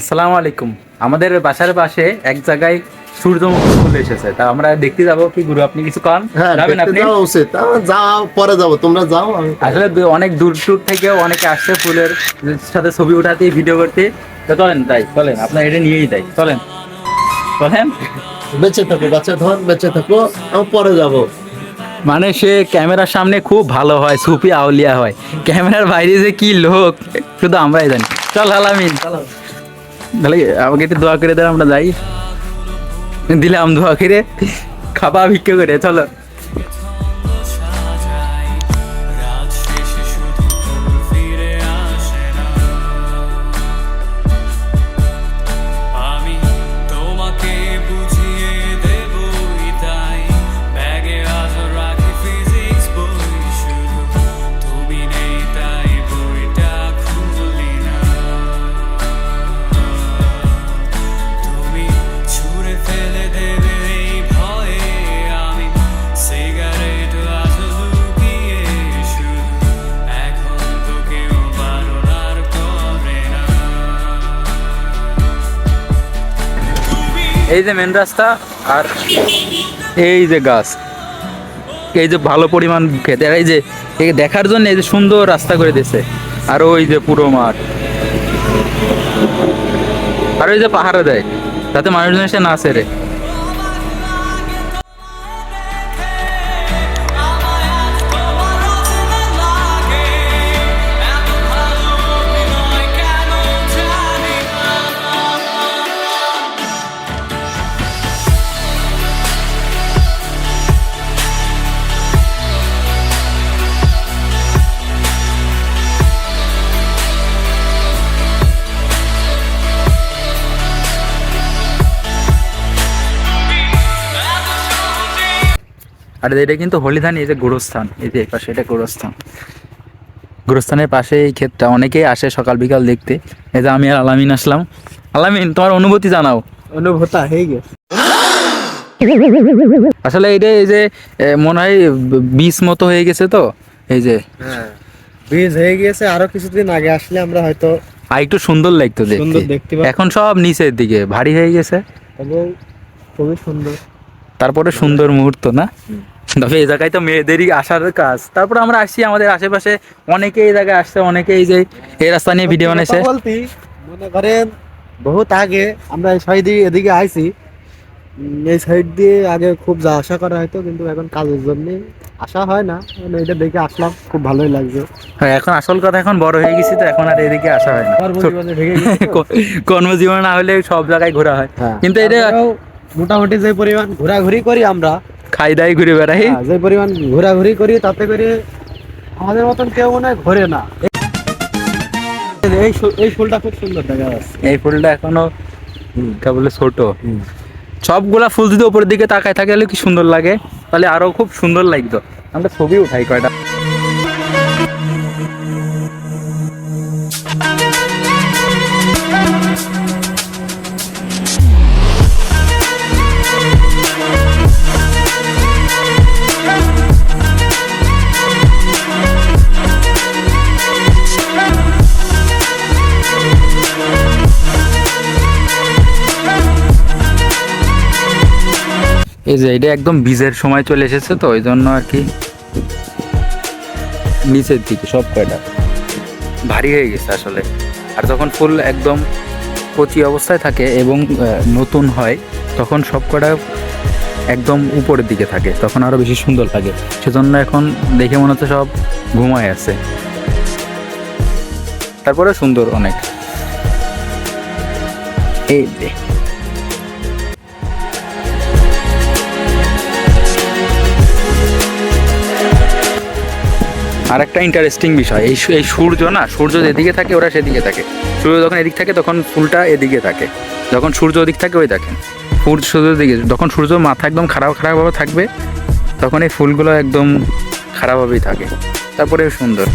আসসালামু আলাইকুম। আমাদের বাসার পাশে এক জায়গায় সূর্যমুখী ফুল এসেছে, তা আমরা দেখতে যাবো। কি গুরু, আপনি কিছু কন? হ্যাঁ, যাবেন দেখতে আপনি? যাওয়া উচিত। যাও, পরে যাবো, তোমরা যাও। আসলে অনেক দূর দূর থেকেও অনেকে আসছে ফুলের সাথে ছবি উঠাতে, ভিডিও করতে। তো চলেন, তাই চলেন, আপনার এটা নিয়েই যাই, চলেন চলেন। বেঁচে থাকো, বাচ্চা ধর, বেঁচে থাকো, আমি পরে যাবো। মানে সে ক্যামেরার সামনে খুব ভালো হয়, সুফি আউলিয়া হয়, ক্যামেরার বাইরে যে কি লোক শুধু আমরাই জানি। চল আলামিন, তাহলে আমাকে একটু দোয়া করে দেন, আমরা যাই। দিলাম দোয়া করে, খাবা ভিক্ষা করে, চলো। এই যে মেন রাস্তা, আর এই যে গাছ, এই যে ভালো পরিমাণ খেতে, আর এই যে এই দেখার জন্য এই যে সুন্দর রাস্তা করে দিয়েছে। আর ওই যে পুরো মাঠ, আর ওই যে পাহাড়ে দেয়, তাতে মানুষজন এসে নাচে রে। আর এটা কিন্তু হলিধানি, এই যে গোরস্থান, এই যে পাশে এটা গোরস্থান। গোরস্থানের পাশে এই ক্ষেতটা, অনেকেই আসে সকাল বিকাল দেখতে। এই যে আমি আর আলামিন আসলাম। আলামিন, তোমার অনুভূতি জানাও। অনুভূতা হয়ে গেছে। আসলে এইটা এই যে মনে হয় বীজ মতো হয়ে গেছে, তো এই যে বীজ হয়ে গিয়েছে। আরো কিছুদিন আগে আসলে আমরা হয়তো আর একটু সুন্দর লাগতো দেখতে। এখন সব নিচের দিকে ভারী হয়ে গেছে, এবং খুবই সুন্দর। তারপরে সুন্দর মুহূর্ত না। তবে এই জায়গায় তো মেয়েদেরই আসার কাজ। তারপরে আমরা আসছি, আমাদের আশেপাশে অনেকে এই জায়গায় আসছে, অনেকে এই যে এই রাস্তা নিয়ে ভিডিও বানাইছে। বলতে মনে করেন বহুত আগে আমরা এই সাইড দিয়ে এদিকে আইছি। এই সাইড দিয়ে আগে খুব যাওয়া আসা করা হয়তো, কিন্তু এখন কাজের জন্য আসা হয় না। মানে এটা দেখে আসলাম, খুব ভালোই লাগছে। হ্যাঁ, এখন আসল কথা, এখন বড় হয়ে গেছি তো এখন আর এদিকে আসা হয় না। কর্মজীবন না হলে সব জায়গায় ঘোরা হয়, কিন্তু এটা মোটামুটি যে পরিমাণ ঘোরাঘুরি করি আমরা, খাই দাই ঘুরে বেড়াই, যে পরিমাণ ঘোরাঘুরি করি, তাতে করে আমাদের মতন কেউ মনে হয় ঘোরে না। এই ফুলটা খুব সুন্দর দেখা যাচ্ছে। এই ফুলটা এখনো কেবল ছোট। সবগুলা ফুল যদি উপরের দিকে তাকায় থাকে তাহলে কি সুন্দর লাগে, তাহলে আরো খুব সুন্দর লাগতো। আমরা ছবি উঠাই কয়টা। এই যে এটা একদম বীজের সময় চলে এসেছে, তো ওই জন্য আর কি নিচের দিকে সব কয়টা ভারী হয়ে গেছে আসলে। আর যখন ফুল একদম কচি অবস্থায় থাকে এবং নতুন হয়, তখন সব কয়টা একদম উপরের দিকে থাকে, তখন আরো বেশি সুন্দর লাগে। সেজন্য এখন দেখে মনে হচ্ছে সব ঘুমায় আছে, তারপরে সুন্দর অনেক। এই যে আর একটা ইন্টারেস্টিং বিষয়, এই সূর্য না, সূর্য যেদিকে থাকে ওরা সেদিকে থাকে। সূর্য যখন এদিক থাকে তখন ফুলটা এদিকে থাকে, যখন সূর্য ওদিক থাকে ওই দেখেন ফুল সূর্যের দিকে। যখন সূর্য মাথা একদম খারাপভাবে থাকবে, তখন এই ফুলগুলো একদম খারাপভাবেই থাকে, তারপরে সুন্দর।